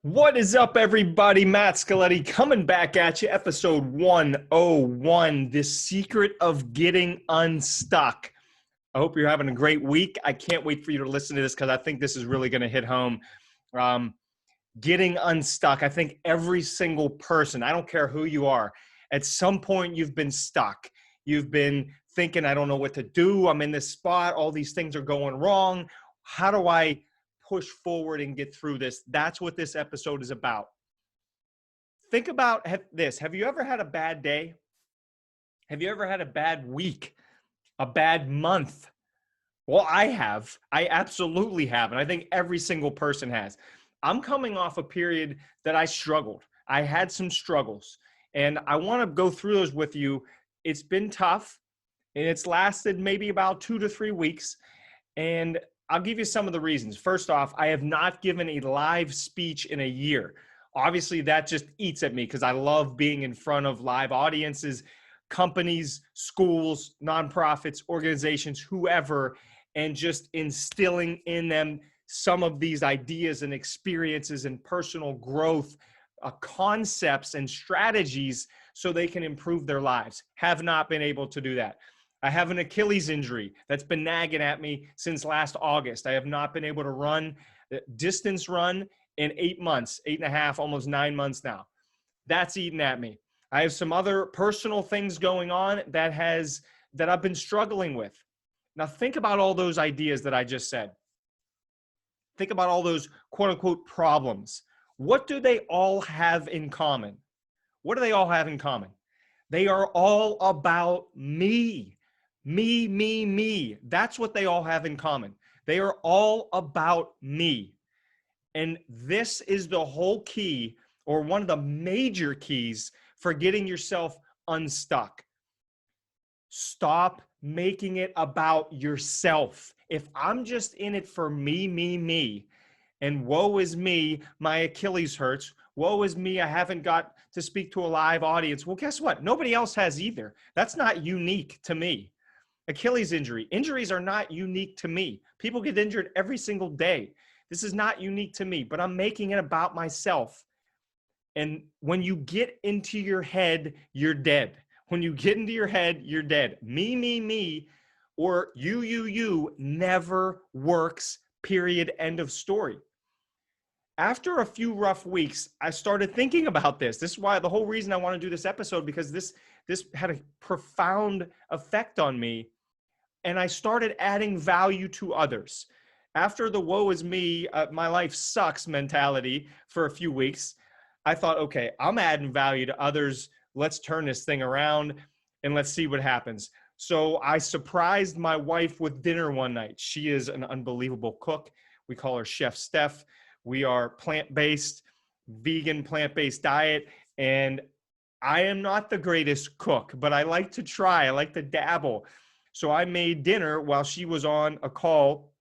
What is up, everybody? Matt.scoletti coming back at you. Episode 101, The Secret of Getting Unstuck. I hope you're having a great week. I can't wait for you to listen to this because I think this is really going to hit home. Um, Getting unstuck. I think every single person, I don't care who you are, at some point you've been stuck. You've been thinking, I don't know what to do. I'm in this spot. All these things are going wrong. How do I push forward and get through this? That's what this episode is about. Think about this. Have you ever had a bad day? Have you ever had a bad week? A bad month? Well, I have. I absolutely have. And I think every single person has. I'm coming off a period that I struggled. I had some struggles. And I want to go through those with you. It's been tough. And it's lasted maybe about 2 to 3 weeks. And I'll give you some of the reasons. First off, I have not given a live speech in a year. Obviously, that just eats at me because I love being in front of live audiences, companies, schools, nonprofits, organizations, whoever, and just instilling in them some of these ideas and experiences and personal growth concepts and strategies so they can improve their lives. Have not been able to do that. I have an Achilles injury that's been nagging at me since last August. I have not been able to run, distance run in 8 months, 8.5, almost 9 months now. That's eating at me. I have some other personal things going on that I've been struggling with. Now think about all those ideas that I just said. Think about all those quote unquote problems. What do they all have in common? What do they all have in common? They are all about me. Me. That's what they all have in common. They are all about me. And this is the whole key, or one of the major keys for getting yourself unstuck. Stop making it about yourself. If I'm just in it for me, and woe is me, my Achilles hurts. Woe is me, I haven't got to speak to a live audience. Well, guess what? Nobody else has either. That's not unique to me. Achilles injury. Injuries are not unique to me. People get injured every single day. This is not unique to me, but I'm making it about myself. And when you get into your head, you're dead. When you get into your head, you're dead. Me, or you never works, period, end of story. After a few rough weeks, I started thinking about this. This is why the whole reason I want to do this episode, because this had a profound effect on me. And I started adding value to others. After the woe is me, my life sucks mentality for a few weeks, I thought, okay, I'm adding value to others. Let's turn this thing around and let's see what happens. So I surprised my wife with dinner one night. She is an unbelievable cook. We call her Chef Steph. We are plant-based, vegan, plant-based diet. And I am not the greatest cook, but I like to try. I like to dabble. So I made dinner while she was on a call,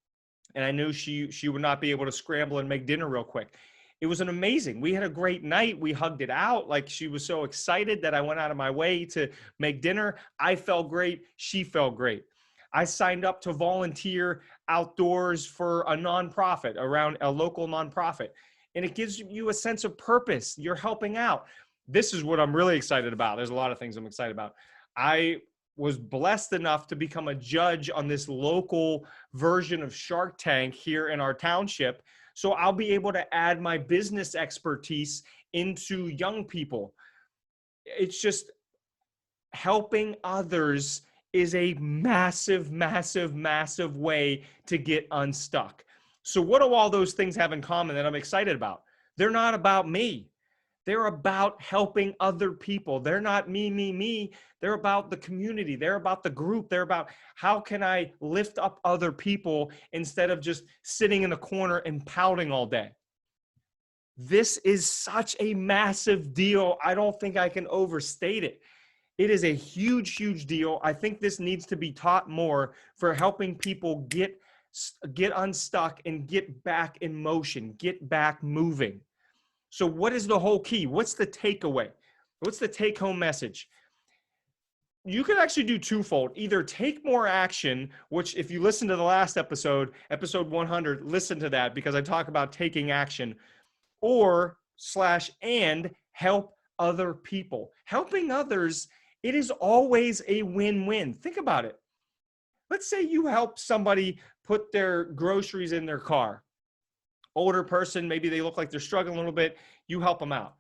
and I knew she would not be able to scramble and make dinner real quick. It was an amazing. We had a great night. We hugged it out. Like, she was so excited that I went out of my way to make dinner. I felt great. She felt great. I signed up to volunteer outdoors for a nonprofit, around a local nonprofit. And it gives you a sense of purpose. You're helping out. This is what I'm really excited about. There's a lot of things I'm excited about. I was blessed enough to become a judge on this local version of Shark Tank here in our township. So I'll be able to add my business expertise into young people. It's just helping others is a massive way to get unstuck. So what do all those things have in common that I'm excited about? They're not about me. They're about helping other people. They're not me. They're about the community. They're about the group. They're about how can I lift up other people instead of just sitting in the corner and pouting all day. This is such a massive deal. I don't think I can overstate it. It is a huge deal. I think this needs to be taught more for helping people get unstuck and get back in motion, get back moving. So what is the whole key? What's the takeaway? What's the take-home message? You can actually do twofold. Either take more action, which if you listen to the last episode, episode 100, listen to that because I talk about taking action. or and help other people. Helping others, it is always a win-win. Think about it. Let's say you help somebody put their groceries in their car. Older person, maybe they look like they're struggling a little bit. You help them out.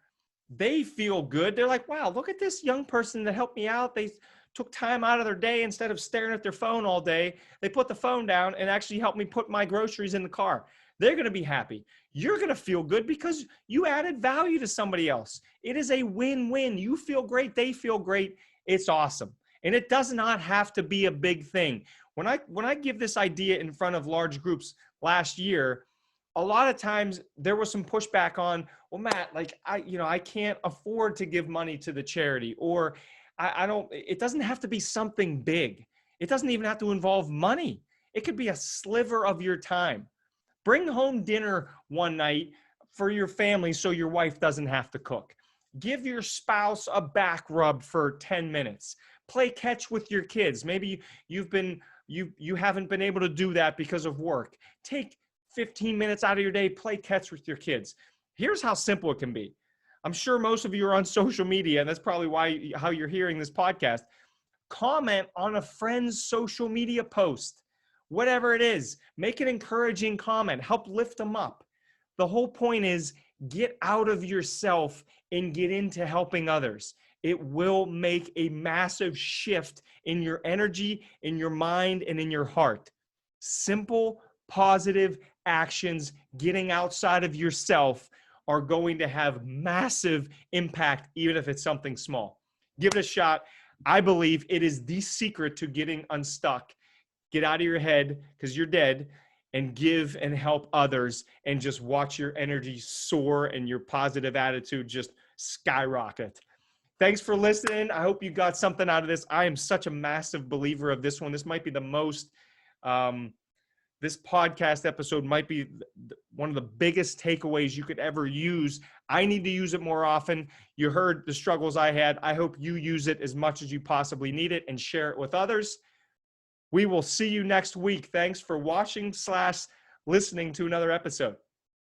They feel good. They're like, wow, look at this young person that helped me out. They took time out of their day instead of staring at their phone all day. They put the phone down and actually helped me put my groceries in the car. They're going to be happy. You're going to feel good because you added value to somebody else. It is a win-win. You feel great. They feel great. It's awesome. And it does not have to be a big thing. When I give this idea in front of large groups last year, a lot of times there was some pushback on, well, Matt, like I can't afford to give money to the charity, or it doesn't have to be something big. It doesn't even have to involve money. It could be a sliver of your time. Bring home dinner one night for your family so your wife doesn't have to cook. Give your spouse a back rub for 10 minutes. Play catch with your kids. Maybe you haven't been able to do that because of work. Take 15 minutes out of your day, play catch with your kids. Here's how simple it can be. I'm sure most of you are on social media, and that's probably how you're hearing this podcast. Comment on a friend's social media post, whatever it is. Make an encouraging comment. Help lift them up. The whole point is get out of yourself and get into helping others. It will make a massive shift in your energy, in your mind, and in your heart. Simple, positive actions, getting outside of yourself, are going to have massive impact, even if it's something small. Give it a shot. I believe it is the secret to getting unstuck. Get out of your head because you're dead, and give and help others, and just watch your energy soar and your positive attitude just skyrocket. Thanks for listening. I hope you got something out of this. I am such a massive believer of this one. This might be the most, this podcast episode might be one of the biggest takeaways you could ever use. I need to use it more often. You heard the struggles I had. I hope you use it as much as you possibly need it and share it with others. We will see you next week. Thanks for watching / listening to another episode.